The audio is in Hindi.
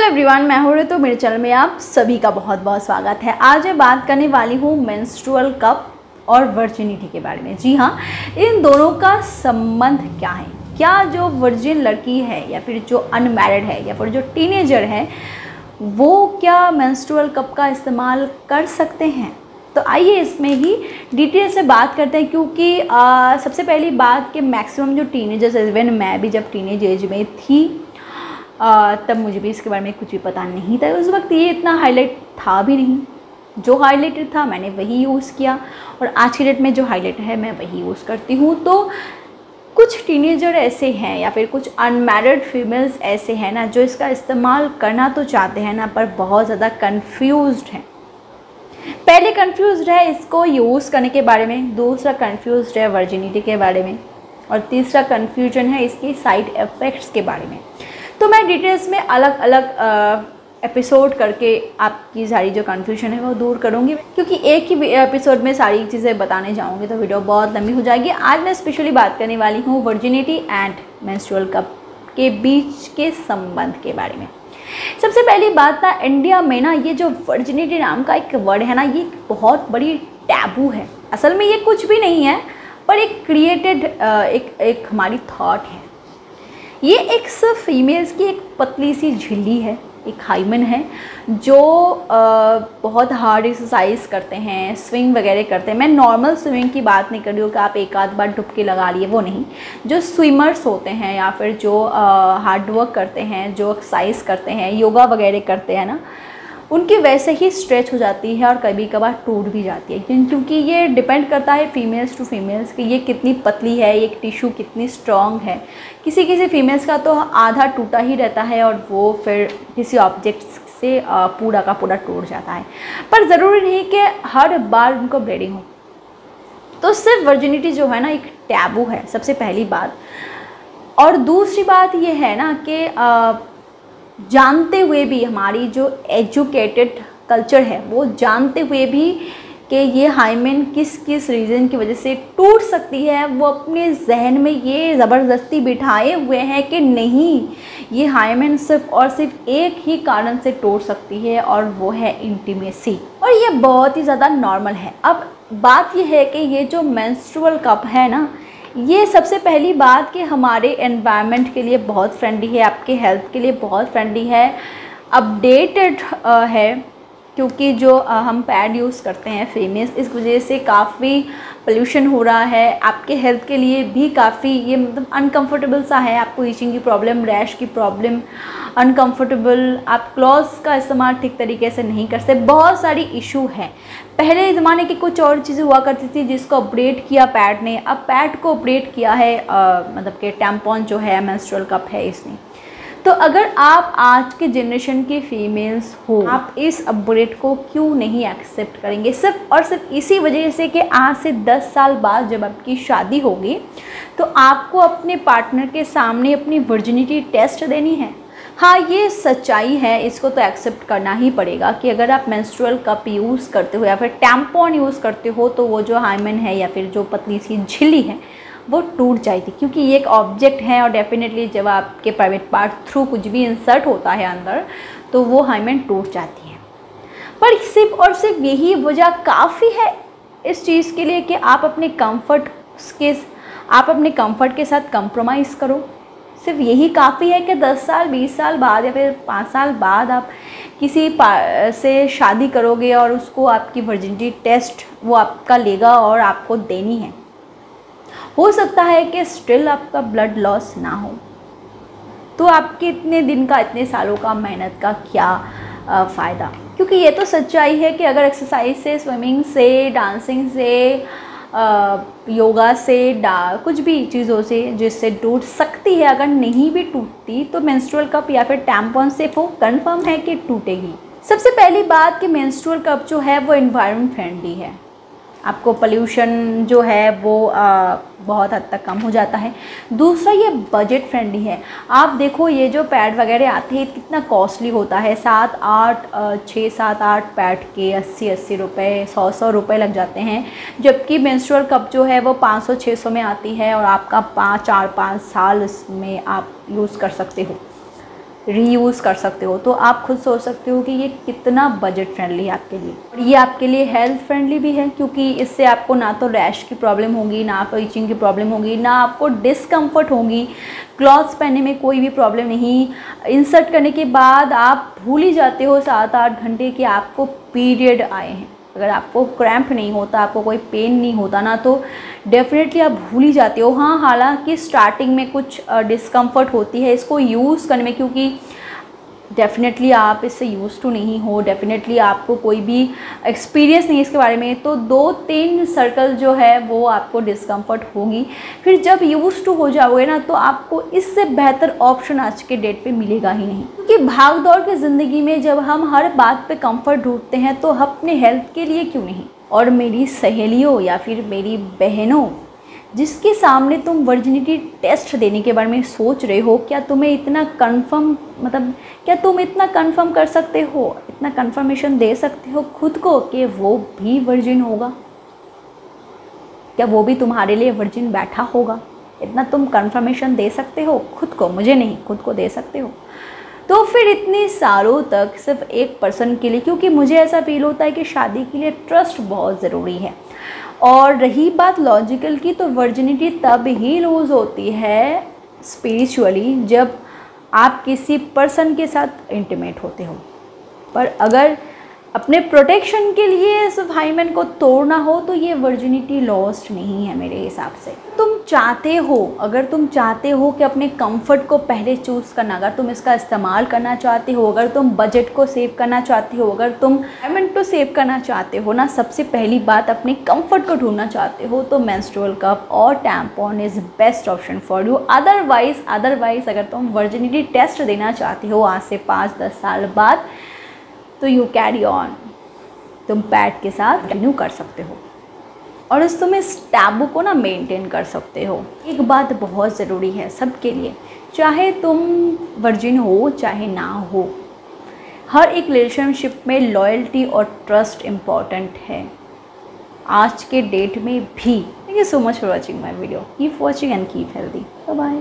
एवरीवन, मैं हूँ तो मेरे चैनल में आप सभी का बहुत बहुत स्वागत है। आज मैं बात करने वाली हूँ मेंस्ट्रुअल कप और वर्जिनिटी के बारे में। जी हाँ, इन दोनों का संबंध क्या है? क्या जो वर्जिन लड़की है या फिर जो अनमैरिड है या फिर जो टीनेजर है वो क्या मेंस्ट्रुअल कप का इस्तेमाल कर सकते हैं? तो आइए इसमें ही डिटेल से बात करते हैं, क्योंकि सबसे पहली बात कि मैक्सिमम जो टीनेजर्स, इवन मैं भी जब टीनेज एज में थी तब मुझे भी इसके बारे में कुछ भी पता नहीं था। उस वक्त ये इतना हाईलाइट था भी नहीं। जो हाईलाइटेड था मैंने वही यूज़ किया और आज की डेट में जो हाईलाइट है मैं वही यूज़ करती हूँ। तो कुछ टीनेजर ऐसे हैं या फिर कुछ अनमैरिड फीमेल्स ऐसे हैं ना, जो इसका इस्तेमाल करना तो चाहते हैं ना, पर बहुत ज़्यादा कन्फ्यूज्ड हैं। पहले कन्फ्यूज्ड है इसको यूज़ करने के बारे में, दूसरा कन्फ्यूज्ड है वर्जिनिटी के बारे में, और तीसरा कन्फ्यूजन है इसके साइड इफ़ेक्ट्स के बारे में। तो मैं डिटेल्स में अलग अलग एपिसोड करके आपकी सारी जो कन्फ्यूजन है वो दूर करूँगी, क्योंकि एक ही एपिसोड में सारी चीज़ें बताने जाऊँगी तो वीडियो बहुत लंबी हो जाएगी। आज मैं स्पेशली बात करने वाली हूँ वर्जिनिटी एंड मेंस्ट्रुअल कप के बीच के संबंध के बारे में। सबसे पहली बात ना, इंडिया में ना ये जो वर्जिनिटी नाम का एक वर्ड है ना, ये एक बहुत बड़ी टैबू है। असल में ये कुछ भी नहीं है, पर एक क्रिएटेड एक हमारी थॉट है। ये एक सिर्फ फीमेल्स की एक पतली सी झिल्ली है, एक हाइमन है, जो बहुत हार्ड एक्सरसाइज करते हैं, स्विंग वगैरह करते हैं। मैं नॉर्मल स्विमिंग की बात नहीं कर रही हूँ कि आप एक आध बार डुबकी लगा लिए, वो नहीं। जो स्विमर्स होते हैं या फिर जो हार्ड वर्क करते हैं, जो एक्सरसाइज करते हैं, योगा वगैरह करते हैं ना, उनकी वैसे ही स्ट्रेच हो जाती है और कभी कभार टूट भी जाती है, क्योंकि ये डिपेंड करता है फीमेल्स टू फीमेल्स कि ये कितनी पतली है, ये टिश्यू कितनी स्ट्रॉन्ग है। किसी किसी फीमेल्स का तो आधा टूटा ही रहता है और वो फिर किसी ऑब्जेक्ट्स से पूरा का पूरा टूट जाता है। पर ज़रूरी नहीं कि हर बार उनको ब्लीडिंग हो। तो सिर्फ वर्जिनिटी जो है ना एक टैबू है, सबसे पहली बात। और दूसरी बात ये है ना कि जानते हुए भी हमारी जो एजुकेटेड कल्चर है वो जानते हुए भी कि ये हाइमेन किस किस रीज़न की वजह से टूट सकती है, वो अपने जहन में ये ज़बरदस्ती बिठाए हुए हैं कि नहीं, ये हाइमेन सिर्फ और सिर्फ एक ही कारण से टूट सकती है और वो है इंटीमेसी। और ये बहुत ही ज़्यादा नॉर्मल है। अब बात ये है कि ये जो मेंस्ट्रुअल कप है ना, ये सबसे पहली बात कि हमारे एनवायरनमेंट के लिए बहुत फ्रेंडली है, आपके हेल्थ के लिए बहुत फ्रेंडली है, अपडेटेड है, क्योंकि जो हम पैड यूज़ करते हैं फीमेल्स, इस वजह से काफ़ी पोल्यूशन हो रहा है। आपके हेल्थ के लिए भी काफ़ी ये मतलब अनकंफर्टेबल सा है। आपको ईचिंग की प्रॉब्लम, रैश की प्रॉब्लम, अनकंफर्टेबल, आप क्लॉथ्स का इस्तेमाल ठीक तरीके से नहीं कर सकते, बहुत सारी इशू है। पहले ज़माने की कुछ और चीज़ें हुआ करती थी जिसको अपडेट किया पैड ने, अब पैड को अपडेट किया है मतलब कि टैम्पॉन जो है, मेंस्ट्रुअल कप है इसने। तो अगर आप आज के जनरेशन की फीमेल्स हो, आप इस अपडेट को क्यों नहीं एक्सेप्ट करेंगे? सिर्फ और सिर्फ इसी वजह से कि आज से 10 साल बाद जब आपकी शादी होगी तो आपको अपने पार्टनर के सामने अपनी वर्जिनिटी टेस्ट देनी है। हाँ, ये सच्चाई है, इसको तो एक्सेप्ट करना ही पड़ेगा कि अगर आप मेंस्ट्रुअल कप यूज़ करते हो या फिर टैम्पॉन यूज़ करते हो तो वो जो हाइमेन है या फिर जो पतली सी झिल्ली है वो टूट जाएगी, क्योंकि ये एक ऑब्जेक्ट है और डेफिनेटली जब आपके प्राइवेट पार्ट थ्रू कुछ भी इंसर्ट होता है अंदर तो वो हाइमेन टूट जाती है। पर सिर्फ और सिर्फ यही वजह काफ़ी है इस चीज़ के लिए कि आप अपने कंफर्ट के साथ कंप्रोमाइज़ करो। सिर्फ यही काफ़ी है कि 10 साल 20 साल बाद या फिर 5 साल बाद आप किसी से शादी करोगे और उसको आपकी वर्जिनिटी टेस्ट वो आपका लेगा और आपको देनी है। हो सकता है कि स्टिल आपका ब्लड लॉस ना हो, तो आपके इतने दिन का, इतने सालों का मेहनत का क्या फ़ायदा? क्योंकि ये तो सच्चाई है कि अगर एक्सरसाइज से, स्विमिंग से, डांसिंग से, योगा से, कुछ भी चीज़ों से जिससे टूट सकती है, अगर नहीं भी टूटती तो मेंस्ट्रुअल कप या फिर टैम्पॉन से वो कंफर्म है कि टूटेगी। सबसे पहली बात कि मेंस्ट्रुअल कप जो है वो एनवायरनमेंट फ्रेंडली है। आपको पोल्यूशन जो है वो बहुत हद तक कम हो जाता है। दूसरा, ये बजट फ्रेंडली है। आप देखो ये जो पैड वगैरह आते हैं कितना कॉस्टली होता है, 6 7 8 पैड के 80 रुपये, 100 रुपये लग जाते हैं, जबकि मेंस्ट्रुअल कप जो है वो 500-600 में आती है और आपका 4-5 साल इसमें आप यूज़ कर सकते हो। रीयूज़ कर सकते हो। तो आप खुद सोच सकते हो कि ये कितना बजट फ्रेंडली है आपके लिए। और ये आपके लिए हेल्थ फ्रेंडली भी है, क्योंकि इससे आपको ना तो रैश की प्रॉब्लम होगी, ना आपको इचिंग की प्रॉब्लम होगी, ना आपको डिस्कम्फर्ट होगी, क्लॉथ्स पहनने में कोई भी प्रॉब्लम नहीं। इंसर्ट करने के बाद आप भूल ही जाते हो 7-8 घंटे कि आपको पीरियड आए हैं। अगर आपको क्रैम्प नहीं होता, आपको कोई पेन नहीं होता ना, तो डेफिनेटली आप भूल ही जाते हो। हाँ, हालांकि स्टार्टिंग में कुछ डिस्कम्फर्ट होती है इसको यूज़ करने में, क्योंकि डेफिनेटली आप इससे यूज़ टू नहीं हो, डेफिनेटली आपको कोई भी एक्सपीरियंस नहीं है इसके बारे में, तो 2-3 सर्कल जो है वो आपको डिस्कम्फर्ट होगी। फिर जब यूज़ टू हो जाओगे ना, तो आपको इससे बेहतर ऑप्शन आज के डेट पे मिलेगा ही नहीं। क्योंकि भाग दौड़ की ज़िंदगी में जब हम हर बात पे कंफर्ट ढूंढते हैं, तो अपने हेल्थ के लिए क्यों नहीं। और मेरी सहेलियों या फिर मेरी बहनों, जिसके सामने तुम वर्जिनिटी टेस्ट देने के बारे में सोच रहे हो, क्या तुम्हें इतना कंफर्म, मतलब क्या तुम इतना कंफर्म कर सकते हो, इतना कंफर्मेशन दे सकते हो खुद को कि वो भी वर्जिन होगा? क्या वो भी तुम्हारे लिए वर्जिन बैठा होगा? इतना तुम कंफर्मेशन दे सकते हो खुद को? मुझे नहीं, खुद को दे सकते हो। तो फिर इतनी सालों तक सिर्फ एक पर्सन के लिए, क्योंकि मुझे ऐसा फील होता है कि शादी के लिए ट्रस्ट बहुत ज़रूरी है। और रही बात लॉजिकल की, तो वर्जिनिटी तब ही लूज़ होती है स्पिरिचुअली जब आप किसी पर्सन के साथ इंटीमेट होते हो। पर अगर अपने प्रोटेक्शन के लिए सिर्फ हाइमेन को तोड़ना हो, तो ये वर्जिनिटी लॉस्ट नहीं है मेरे हिसाब से। तुम चाहते हो, अगर तुम चाहते हो कि अपने कंफर्ट को पहले चूज़ करना, अगर तुम इसका इस्तेमाल करना चाहते हो, अगर तुम बजट को सेव करना चाहते हो, अगर तुम हाइमेन को सेव करना चाहते हो ना, सबसे पहली बात अपने कंफर्ट को ढूंढना चाहते हो, तो मेंस्ट्रुअल कप और tampon is best option for you. Otherwise अगर तुम वर्जिनिटी टेस्ट देना चाहते हो आज से 5-10 साल बाद, तो यू कैरी ऑन, तुम पैड के साथ कंटिन्यू कर सकते हो और तुम इस टैबू को ना मेंटेन कर सकते हो। एक बात बहुत ज़रूरी है सबके लिए, चाहे तुम वर्जिन हो चाहे ना हो, हर एक रिलेशनशिप में लॉयल्टी और ट्रस्ट इम्पॉर्टेंट है, आज के डेट में भी। Thank you so much for watching my video. Keep watching and keep healthy. Bye bye.